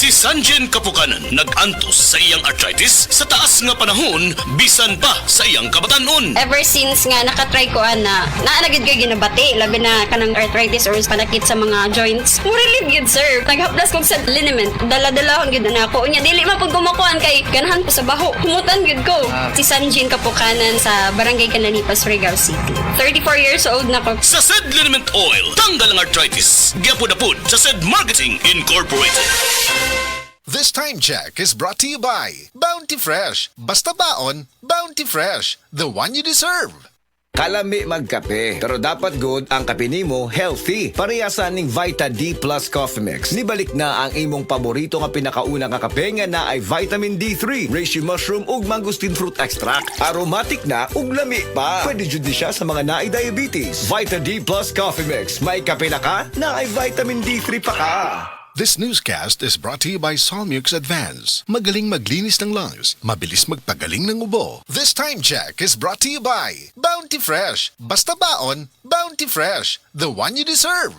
Si Sanjen Kapukanan nag-antos sa iyang arthritis sa taas nga panahon bisan pa sa iyang kabatanon. Ever since nga nakatry ko na naanagid kay ginabati labi na kanang arthritis or panakit sa mga joints. Mo relieve gyud sir. Naghaplas kog sa liniment. Dala-dalahon gyud na ako. Unya dili man pud kumukuan kay ganahan ko sa baho. Humutan gyud ko. Si Sanjen Kapukanan sa Barangay Canalipas, Surigao City. 34 years old na ko. Sa said liniment oil, tanggal ang arthritis. Gyapod-apod sa said Marketing Incorporated. This time check is brought to you by Bounty Fresh. Basta baon, Bounty Fresh. The one you deserve. Kalami magkape, pero dapat good ang kape nimo healthy. Parehasan ning Vita D Plus Coffee Mix. Nibalik na ang imong paborito nga pinakauna nga kape nga na ay vitamin D3, reishi mushroom ug mangosteen fruit extract. Aromatic na ug lami pa. Pwede jud siya sa mga naay diabetes. Vita D Plus Coffee Mix. May kape na ka, na ay vitamin D3 pa ka. This newscast is brought to you by Solmux Advance. Magaling maglinis ng lungs, mabilis magpagaling ng ubo. This time check is brought to you by Bounty Fresh. Basta baon, Bounty Fresh. The one you deserve.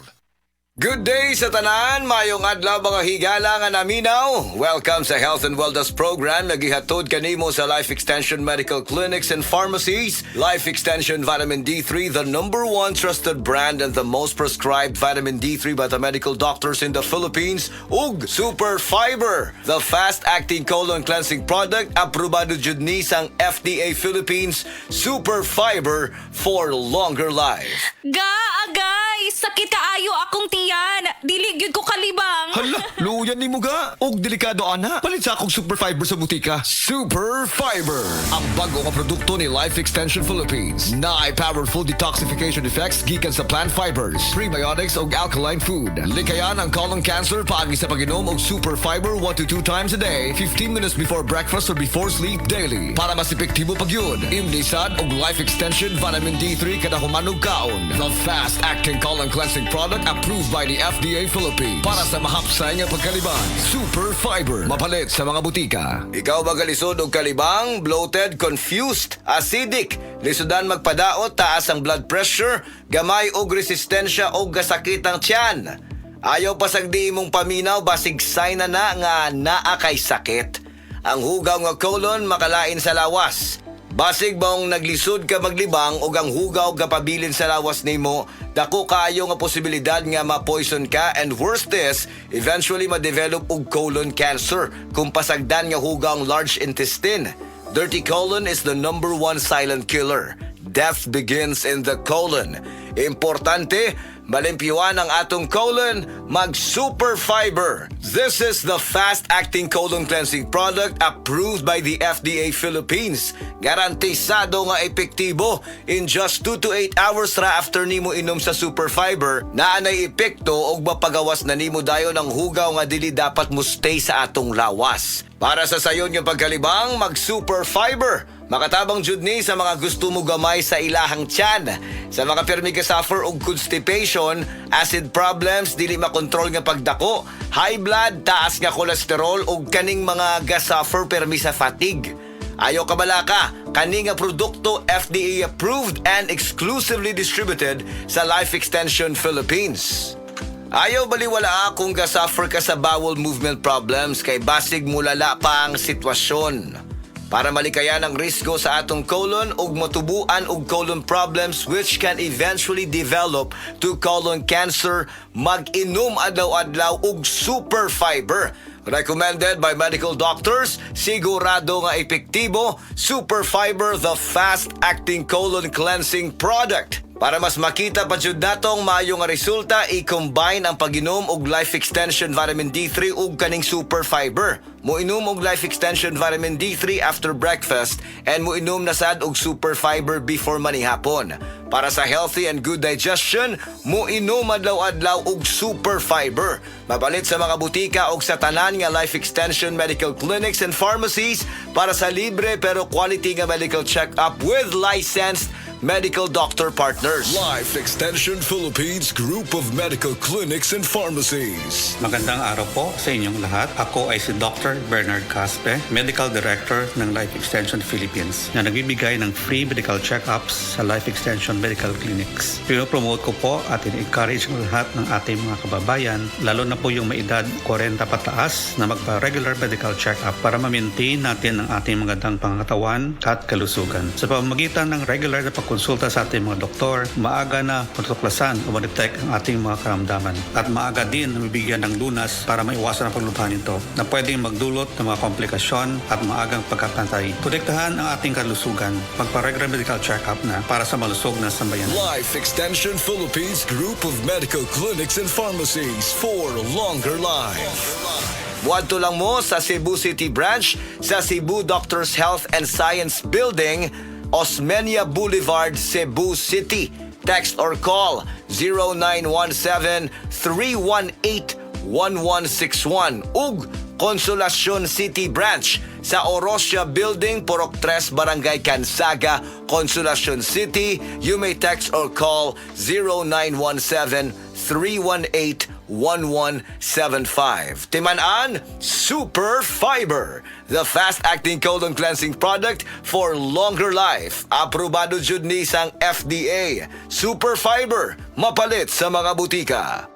Good day sa tanan, mayong adlaw mga higala nga naminaw. Welcome sa Health and Wellness Program na gihatod kanimo sa Life Extension Medical Clinics and Pharmacies. Life Extension Vitamin D3, the #1 trusted brand and the most prescribed vitamin D3 by the medical doctors in the Philippines. Ug Super Fiber, the fast-acting colon cleansing product aprobado jud ni sang FDA Philippines. Super Fiber for longer life. Agay! Sakit kaayo akong tiyan! Dili gyud ko kalibang! Hala, luyan ni mo ga. Og delikado ana. Palit sa akong Super Fiber sa butika. Super Fiber, ang bago nga produkto ni Life Extension Philippines. Na ay powerful detoxification effects gikan sa plant fibers, prebiotics ug alkaline food. Likayan ang colon cancer paagi sa pag-inom og Super Fiber 1 to 2 times a day, 15 minutes before breakfast or before sleep daily. Para mas epektibo pag yun, imlisad og Life Extension Vitamin D3 kada human og kaon. The fast-acting colon cleansing product approved by the FDA Philippines. Para sa mahapsay nga pagkalibang, Super Fiber. Mapalit sa mga butika. Ikaw ba kalisod og kalibang, bloated, confused, acidic, lisudan magpadaot, taas ang blood pressure, gamay og resistensya og gasakit ang tiyan? Ayaw pasagdi imong paminaw, basig sign na nga naa kay sakit. Ang hugaw nga colon makalain sa lawas. Basig baong naglisod ka maglibang o ang hugaw kapabilin sa lawas nimo, dako kaayo nga posibilidad nga ma-poison ka, and worse this, eventually ma-develop og colon cancer kung pasagdan nga hugaw ang large intestine. Dirty colon is the #1 silent killer. Death begins in the colon. Importante, malimpyuan ang atong colon, mag-Super Fiber. This is the fast-acting colon cleansing product approved by the FDA Philippines. Garantisado nga epektibo. In just 2 to 8 hours ra after nimo inom sa Super Fiber, naanay epekto og mapagawas na nimo dayon ang hugaw nga dili dapat mo stay sa atong lawas. Para sa sayon nga pagkalibang, mag-Super Fiber. Makatabang jud ni sa mga gusto mo gamay sa ilahang tiyan. Sa mga permi ka suffer og constipation, acid problems, dili makontrol nga pagdako, high blood, taas nga kolesterol ug kaning mga ga-suffer permi sa fatigue. Ayo kabalaka, kani nga produkto FDA approved and exclusively distributed sa Life Extension Philippines. Ayaw baliwala kung ga-suffer ka sa bowel movement problems kay basig mulala pa ang sitwasyon. Para malikayan ang risgo sa atong colon ug matubuan og colon problems which can eventually develop to colon cancer, mag-inom adlaw-adlaw og Super Fiber. Recommended by medical doctors, sigurado nga epektibo, Super Fiber, the fast-acting colon cleansing product. Para mas makita pa jud natong maayo nga resulta, i-combine ang pag-inom og Life Extension Vitamin D3 ug kaning Super Fiber. Moinom og Life Extension Vitamin D3 after breakfast and moinom na sad og Super Fiber before manihapon. Para sa healthy and good digestion, moinom adlaw-adlaw og Super Fiber. Mabalit sa mga butika og sa tanan nga Life Extension Medical Clinics and Pharmacies para sa libre pero quality nga medical check-up with licensed medical doctor partners. Life Extension Philippines Group of Medical Clinics and Pharmacies. Magandang araw po sa inyong lahat. Ako ay si Dr. Bernard Caspe, Medical Director ng Life Extension Philippines na nagbibigay ng free medical check-ups sa Life Extension Medical Clinics. Pinopromote ko po at in-encourage ang lahat ng ating mga kababayan, lalo na po yung may edad 40 pataas na magpa-regular medical check-up para ma-maintain natin ang ating magandang pangangatawan at kalusugan. Sa pamamagitan ng regular na pagkonsulta sa ating mga doktor, maaga na matutuklasan o ma-detect ang ating mga karamdaman at maaga din na mabigyan ng lunas para maiwasan ang paglubhan nito na pwedeng magdulot ng mga komplikasyon at maagang pagkakantay. Protektahan ang ating kalusugan, magpa-regular medical check-up na para sa malusog na sambayan. Life Extension Philippines Group of Medical Clinics and Pharmacies for longer life. Wadto lang mo sa Cebu City Branch sa Cebu Doctors Health and Science Building, Osmeña Boulevard, Cebu City. Text or call 0917-318-1161 ug Consolacion City Branch sa Orosia Building, Purok 3, Barangay Cansaga, Consolacion City. You may text or call 0917-318-1175. Timan-an, Super Fiber, the fast-acting colon cleansing product for longer life. Aprobado jud ni sang FDA. Super Fiber, mapalit sa mga butika.